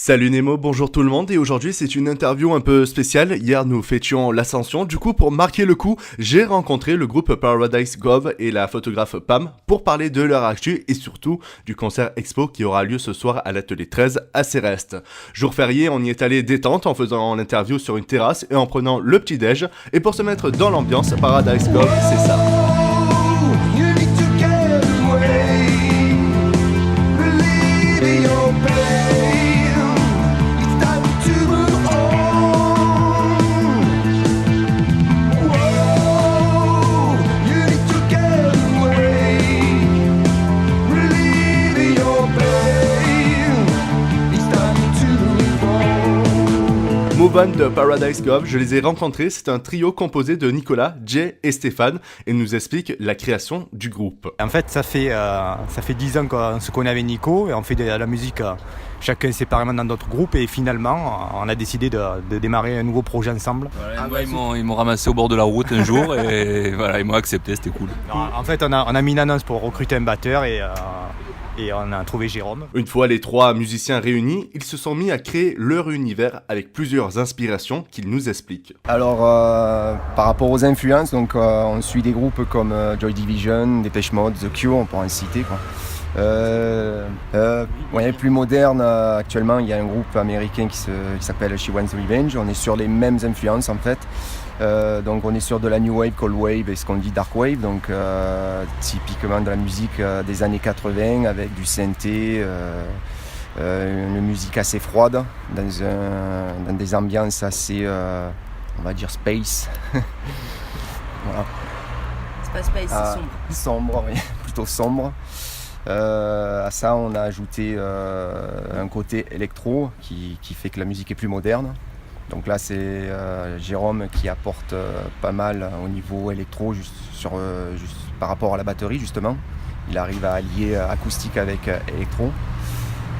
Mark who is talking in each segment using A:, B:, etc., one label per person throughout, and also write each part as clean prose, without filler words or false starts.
A: Salut Nemo, bonjour tout le monde et aujourd'hui c'est une interview un peu spéciale. Hier nous fêtions l'Ascension, du coup pour marquer le coup, j'ai rencontré le groupe Paradise Gov et la photographe Pam pour parler de leur actu et surtout du concert expo qui aura lieu ce soir à l'atelier 13 à Céreste. Jour férié, on y est allé détente en faisant l'interview sur une terrasse et en prenant le petit déj et pour se mettre dans l'ambiance, Paradise Gov c'est ça. Move On de Paradise Gov, je les ai rencontrés, c'est un trio composé de Nicolas, Jay et Stéphane et nous explique la création du groupe.
B: En fait, ça fait 10 ans qu'on se connaît avec Nico et on fait de la musique chacun séparément dans d'autres groupes et finalement on a décidé de démarrer un nouveau projet ensemble.
C: Voilà, ils m'ont ramassé au bord de la route un jour et voilà, ils m'ont accepté, c'était cool.
B: En fait, on a mis une annonce pour recruter un batteur et on a trouvé Jérôme.
A: Une fois les trois musiciens réunis, ils se sont mis à créer leur univers avec plusieurs inspirations qu'ils nous expliquent.
D: Alors, par rapport aux influences, donc, on suit des groupes comme Joy Division, Depeche Mode, The Cure, on pourra en citer, quoi. Plus moderne, actuellement, il y a un groupe américain qui s'appelle She Wants Revenge. On est sur les mêmes influences, en fait. Donc on est sur de la new wave, cold wave et ce qu'on dit dark wave, donc typiquement de la musique des années 80 avec du synthé, une musique assez froide dans des ambiances assez, on va dire space. Voilà.
E: C'est pas space, c'est sombre.
D: Sombre, oui, plutôt sombre. À ça on a ajouté un côté électro qui fait que la musique est plus moderne. Donc là c'est Jérôme qui apporte pas mal au niveau électro juste par rapport à la batterie justement. Il arrive à allier acoustique avec électro.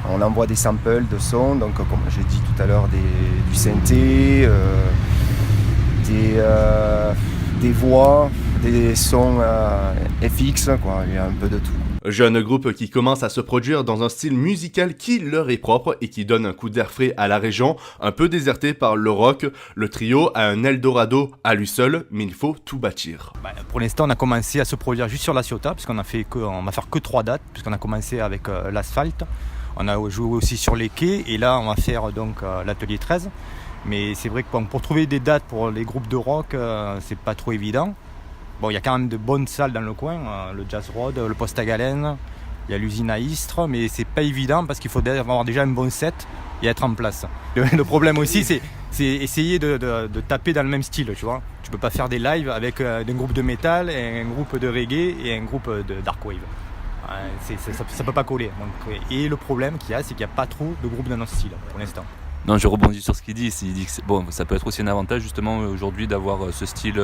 D: On envoie des samples de sons, donc comme j'ai dit tout à l'heure du synthé, des voix, des sons FX, quoi. Il y a un peu de tout.
A: Jeune groupe qui commence à se produire dans un style musical qui leur est propre et qui donne un coup d'air frais à la région, un peu désertée par le rock. Le trio a un Eldorado à lui seul, mais il faut tout bâtir.
B: Pour l'instant, on a commencé à se produire juste sur La Ciotat, puisqu'on va faire que 3 dates, puisqu'on a commencé avec l'Asphalte. On a joué aussi sur les quais, et là, on va faire donc l'atelier 13. Mais c'est vrai que pour trouver des dates pour les groupes de rock, c'est pas trop évident. Bon, il y a quand même de bonnes salles dans le coin, le Jazz Road, le Poste à Galène, il y a l'usine à Istres, mais c'est pas évident parce qu'il faut avoir déjà un bon set et être en place. Le problème aussi, c'est essayer de taper dans le même style, tu vois. Tu peux pas faire des lives avec un groupe de métal, un groupe de reggae et un groupe de dark wave. Ça peut pas coller. Donc, et le problème qu'il y a, c'est qu'il n'y a pas trop de groupes dans notre style pour l'instant.
C: Non, je rebondis sur ce qu'il dit. Il dit que ça peut être aussi un avantage justement aujourd'hui d'avoir ce style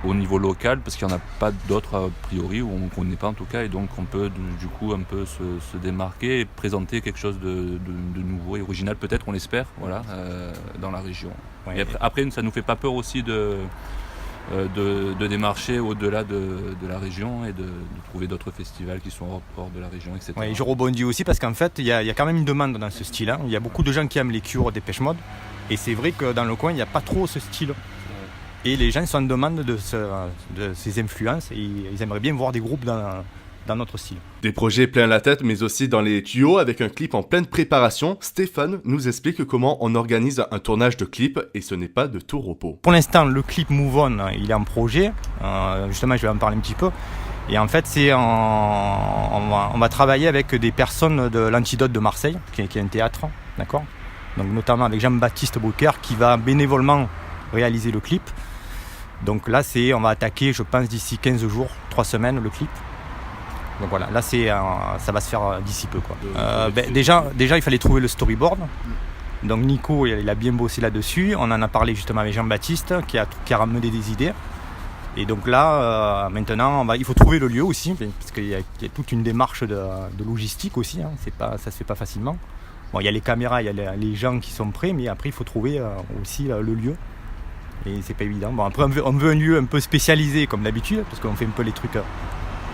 C: au niveau local, parce qu'il n'y en a pas d'autres a priori, ou on ne connaît pas en tout cas, et donc on peut du coup un peu se démarquer et présenter quelque chose de nouveau et original, peut-être, on l'espère, voilà, dans la région. Ouais. Et après, ça ne nous fait pas peur aussi de démarcher au-delà de la région et de trouver d'autres festivals qui sont hors de la région, etc.
B: Ouais, je rebondis aussi parce qu'en fait, il y a quand même une demande dans ce style. Il y a beaucoup de gens qui aiment les Cure, Depeche Mode, et c'est vrai que dans le coin, il n'y a pas trop ce style. Et les gens sont en demande de ces influences et ils aimeraient bien voir des groupes dans notre style.
A: Des projets plein la tête mais aussi dans les tuyaux avec un clip en pleine préparation. Stéphane nous explique comment on organise un tournage de clip et ce n'est pas de tout repos.
B: Pour l'instant, le clip Move On, il est en projet. Justement, je vais en parler un petit peu. Et en fait, on va travailler avec des personnes de l'Antidote de Marseille, qui est un théâtre, d'accord ? Donc notamment avec Jean-Baptiste Bouquer qui va bénévolement réaliser le clip. Donc là, on va attaquer, je pense, d'ici 15 jours, 3 semaines, le clip. Donc voilà, là, ça va se faire d'ici peu, quoi. Déjà, il fallait trouver le storyboard. Donc Nico, il a bien bossé là-dessus. On en a parlé justement avec Jean-Baptiste, qui a ramené des idées. Et donc là, maintenant, il faut trouver le lieu aussi, parce qu'il y a toute une démarche de logistique aussi. Hein. Ça se fait pas facilement. Bon, il y a les caméras, il y a les gens qui sont prêts, mais après, il faut trouver aussi le lieu. Et c'est pas évident. Bon, après, on veut un lieu un peu spécialisé comme d'habitude, parce qu'on fait un peu les trucs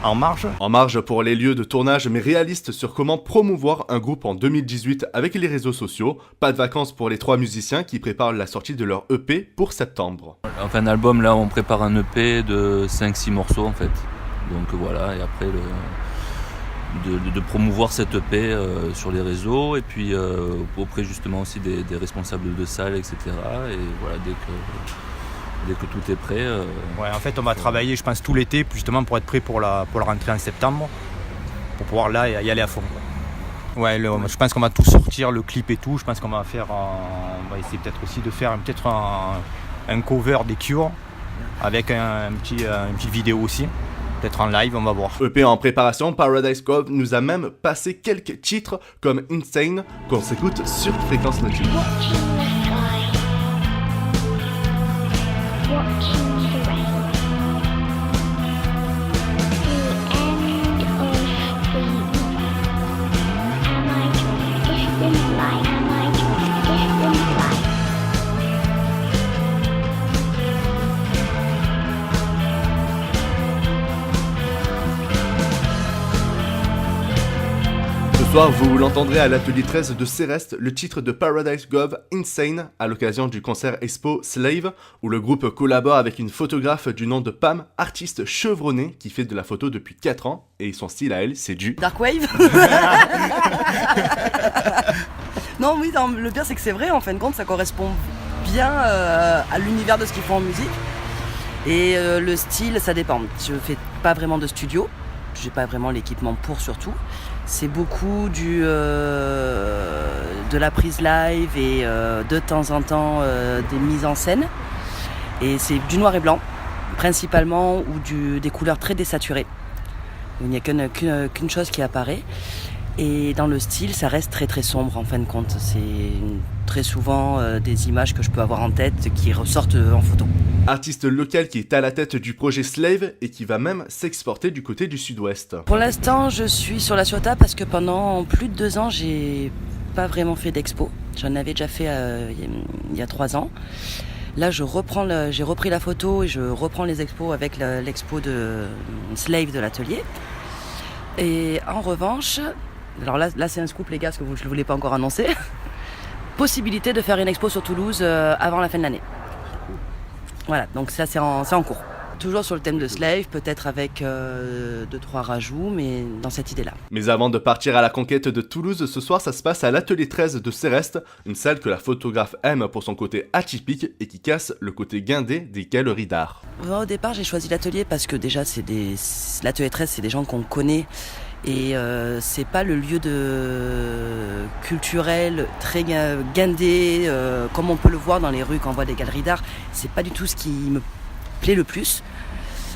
B: en marge.
A: En marge pour les lieux de tournage, mais réaliste sur comment promouvoir un groupe en 2018 avec les réseaux sociaux. Pas de vacances pour les 3 musiciens qui préparent la sortie de leur EP pour septembre.
C: Enfin, un album, là, on prépare un EP de 5-6 morceaux, en fait. Donc voilà, et après, de promouvoir cet EP sur les réseaux, et puis auprès justement aussi des responsables de salles, etc. Et voilà, dès que tout est prêt.
B: Ouais, en fait, on va travailler, je pense, tout l'été, justement, pour être prêt pour la rentrée en septembre, pour pouvoir là y aller à fond. Ouais, je pense qu'on va tout sortir, le clip et tout. Je pense qu'on va faire, on va essayer peut-être aussi de faire un cover des Cure avec une petite vidéo aussi, peut-être en live, on va voir.
A: EP en préparation, Paradise Cove nous a même passé quelques titres comme Insane qu'on s'écoute sur Fréquence Nautique. Ce soir, vous l'entendrez à l'atelier 13 de Céreste, le titre de Paradise Gov Insane à l'occasion du concert Expo Slave où le groupe collabore avec une photographe du nom de Pam, artiste chevronnée qui fait de la photo depuis 4 ans et son style à elle c'est du
E: Dark Wave. Non, oui, non, le pire c'est que c'est vrai, en fin de compte ça correspond bien à l'univers de ce qu'ils font en musique. Et le style, ça dépend. Je fais pas vraiment de studio, j'ai pas vraiment l'équipement pour surtout. C'est beaucoup de la prise live et de temps en temps des mises en scène. Et c'est du noir et blanc, principalement, ou des couleurs très désaturées. Il n'y a qu'une chose qui apparaît. Et dans le style, ça reste très très sombre en fin de compte. C'est très souvent des images que je peux avoir en tête qui ressortent en photo.
A: Artiste local qui est à la tête du projet Slave et qui va même s'exporter du côté du sud-ouest.
E: Pour l'instant, je suis sur la Ciotat parce que pendant plus de 2 ans, j'ai pas vraiment fait d'expo. J'en avais déjà fait il y a 3 ans. Là, j'ai repris la photo et je reprends les expos avec l'expo de Slave de l'atelier. Et en revanche, alors là c'est un scoop les gars, parce que je ne le voulais pas encore annoncer. Possibilité de faire une expo sur Toulouse avant la fin de l'année. Voilà, donc ça c'est en cours. Toujours sur le thème de Slave, peut-être avec 2-3 rajouts, mais dans cette idée-là.
A: Mais avant de partir à la conquête de Toulouse, ce soir ça se passe à l'atelier 13 de Céreste, une salle que la photographe aime pour son côté atypique et qui casse le côté guindé des galeries d'art.
E: Au départ j'ai choisi l'atelier parce que déjà l'atelier 13 c'est des gens qu'on connaît. Et c'est pas le lieu culturel très guindé comme on peut le voir dans les rues quand on voit des galeries d'art. C'est pas du tout ce qui me plaît le plus.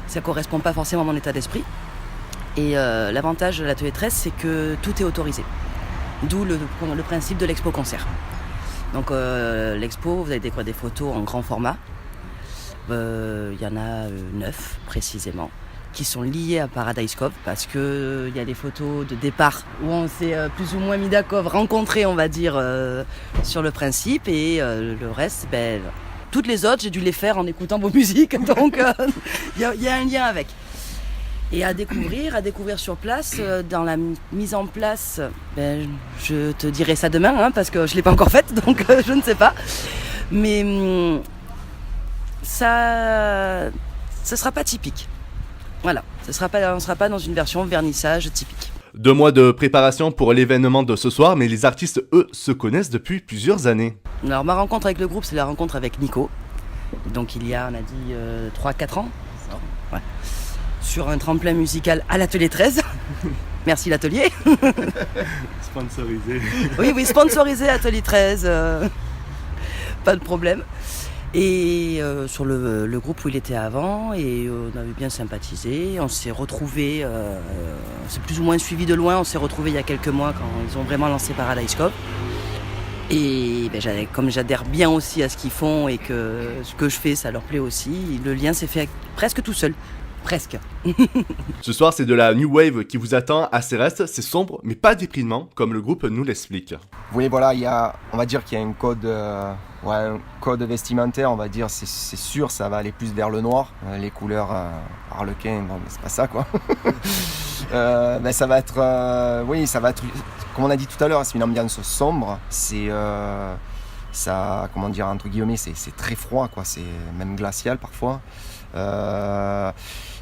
E: Ça correspond pas forcément à mon état d'esprit. Et l'avantage de l'atelier 13, c'est que tout est autorisé. D'où le principe de l'expo concert. Donc l'expo, vous allez découvrir des photos en grand format. Il y en a 9 précisément, qui sont liés à Paradise Cove parce que y a des photos de départ où on s'est plus ou moins mis d'accord, rencontrés on va dire sur le principe et le reste, toutes les autres j'ai dû les faire en écoutant vos musiques donc y a un lien avec. Et à découvrir sur place, dans la mise en place, je te dirai ça demain parce que je ne l'ai pas encore faite donc je ne sais pas. Mais ça sera pas typique. Voilà, on ne sera pas dans une version vernissage typique.
A: 2 mois de préparation pour l'événement de ce soir, mais les artistes, eux, se connaissent depuis plusieurs années.
E: Alors ma rencontre avec le groupe, c'est la rencontre avec Nico. Donc il y a, on a dit, 3-4 ans. Ouais. Sur un tremplin musical à l'atelier 13. Merci l'atelier.
A: Sponsorisé.
E: Oui, sponsorisé atelier 13. Pas de problème. Et sur le groupe où il était avant, et on avait bien sympathisé, on s'est retrouvés, on s'est plus ou moins suivi de loin, on s'est retrouvés il y a quelques mois quand ils ont vraiment lancé Paradise Cove. Et comme j'adhère bien aussi à ce qu'ils font et que ce que je fais ça leur plaît aussi, le lien s'est fait presque tout seul. Presque.
A: Ce soir, c'est de la New Wave qui vous attend à Céreste. C'est sombre, mais pas déprimant, comme le groupe nous l'explique.
D: Oui, voilà, on va dire qu'il y a un code vestimentaire, on va dire, c'est sûr, ça va aller plus vers le noir. Les couleurs harlequin, bon, c'est pas ça, quoi. Ça va être, comme on a dit tout à l'heure, c'est une ambiance sombre. C'est, ça, comment dire, entre guillemets, c'est très froid, quoi. C'est même glacial parfois.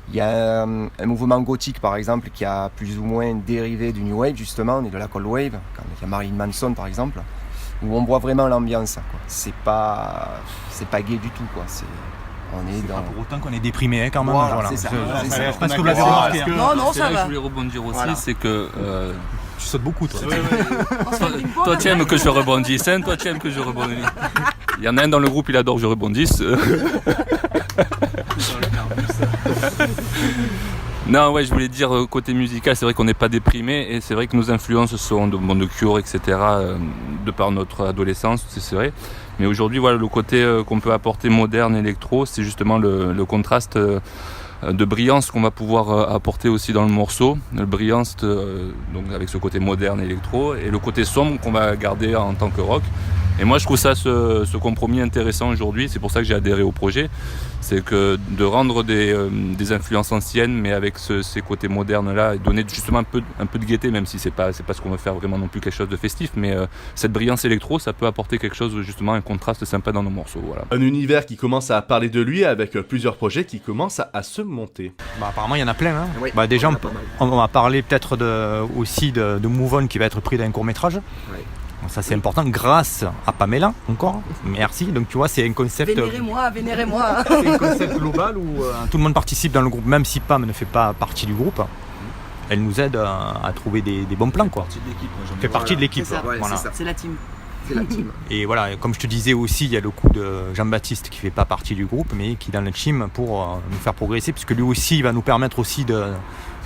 D: Il y a un mouvement gothique par exemple qui a plus ou moins dérivé du New Wave justement et de la Cold Wave, quand il y a Marilyn Manson par exemple, où on voit vraiment l'ambiance, quoi. C'est pas gai du tout, quoi. On est dans...
B: Pas pour autant qu'on est déprimé, hein, quand même.
D: Voilà, c'est ça.
B: Parce que vous l'avez remarqué.
E: Non,
C: c'est
E: ça
C: là que
E: va.
C: je voulais rebondir aussi,
D: Voilà.
C: c'est que
B: Tu sautes beaucoup, toi.
C: toi tu aimes que je rebondisse, hein, toi tu aimes que je rebondisse. Il y en a un dans le groupe, il adore que je rebondisse. Non, ouais, je voulais dire côté musical, c'est vrai qu'on n'est pas déprimé et c'est vrai que nos influences sont de Cure, etc. De par notre adolescence, c'est vrai. Mais aujourd'hui, voilà, le côté qu'on peut apporter moderne, électro, c'est justement le contraste de brillance qu'on va pouvoir apporter aussi dans le morceau. Le brillance, donc avec ce côté moderne, électro, et le côté sombre qu'on va garder en tant que rock. Et moi, je trouve ça ce compromis intéressant aujourd'hui. C'est pour ça que j'ai adhéré au projet. C'est que de rendre des influences anciennes, mais avec ces côtés modernes-là, et donner justement un peu de gaieté, même si c'est pas ce qu'on veut faire vraiment non plus quelque chose de festif. Mais cette brillance électro, ça peut apporter quelque chose, justement, un contraste sympa dans nos morceaux. Voilà.
A: Un univers qui commence à parler de lui avec plusieurs projets qui commencent à se monter.
B: Apparemment, il y en a plein. Hein.
D: Oui,
B: Déjà,
D: il y en a pas mal.
B: on va parler peut-être aussi de Move On qui va être pris dans un court-métrage.
D: Ouais.
B: Donc ça, c'est important, grâce à Pamela, encore. Merci. Donc, tu vois, c'est un concept...
E: Vénérez-moi.
B: C'est un concept global où tout le monde participe dans le groupe, même si Pam ne fait pas partie du groupe. Elle nous aide à trouver des bons plans, quoi. Fait partie de l'équipe.
E: C'est ça.
B: Voilà.
D: C'est ça.
E: C'est la team.
D: C'est la team.
B: Et voilà, comme je te disais aussi, il y a le coup de Jean-Baptiste qui fait pas partie du groupe, mais qui est dans le team pour nous faire progresser, puisque lui aussi, il va nous permettre aussi de...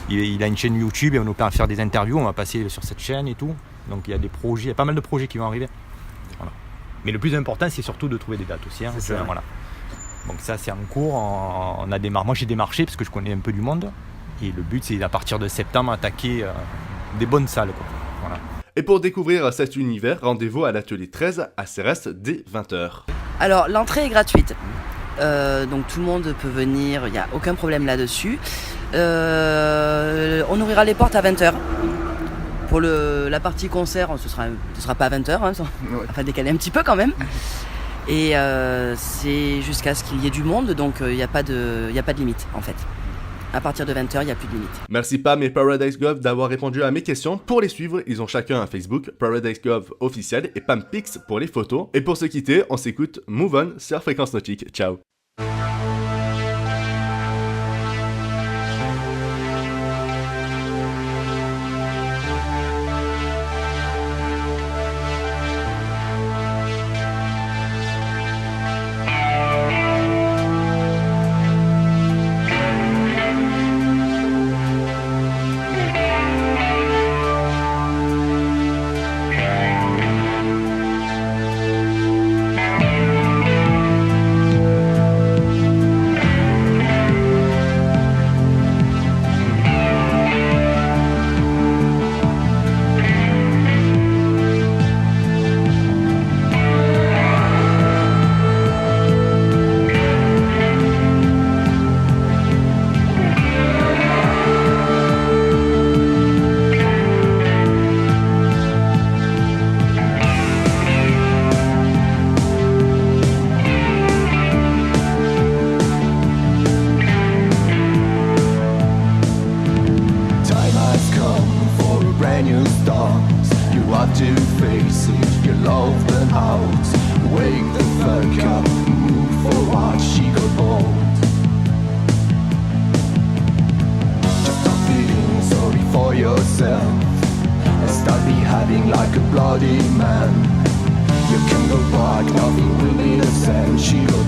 B: Il a une chaîne YouTube et on va nous permettre de faire des interviews, on va passer sur cette chaîne et tout. Donc il y a des projets, il y a pas mal de projets qui vont arriver. Voilà. Mais le plus important, c'est surtout de trouver des dates aussi. Hein.
D: C'est ça.
B: Voilà. Donc ça, c'est en cours. On a démarré. Moi, j'ai démarché parce que je connais un peu du monde. Et le but, c'est à partir de septembre, attaquer des bonnes salles, quoi. Voilà.
A: Et pour découvrir cet univers, rendez-vous à l'atelier 13 à Céreste dès 20h.
E: Alors, l'entrée est gratuite. Donc tout le monde peut venir, il n'y a aucun problème là-dessus. On ouvrira les portes à 20h. Pour la partie concert, ce sera pas à 20h, hein, on va décaler un petit peu quand même. Et c'est jusqu'à ce qu'il y ait du monde, donc il n'y a pas de limite en fait. À partir de 20h, il n'y a plus de limite.
A: Merci Pam et Paradise Gov d'avoir répondu à mes questions. Pour les suivre, ils ont chacun un Facebook, Paradise Gov officiel et Pam Pix pour les photos. Et pour se quitter, on s'écoute Move On sur Fréquence Nautique. Ciao.
F: Start behaving like a bloody man. You can go back, nothing will be the same. She go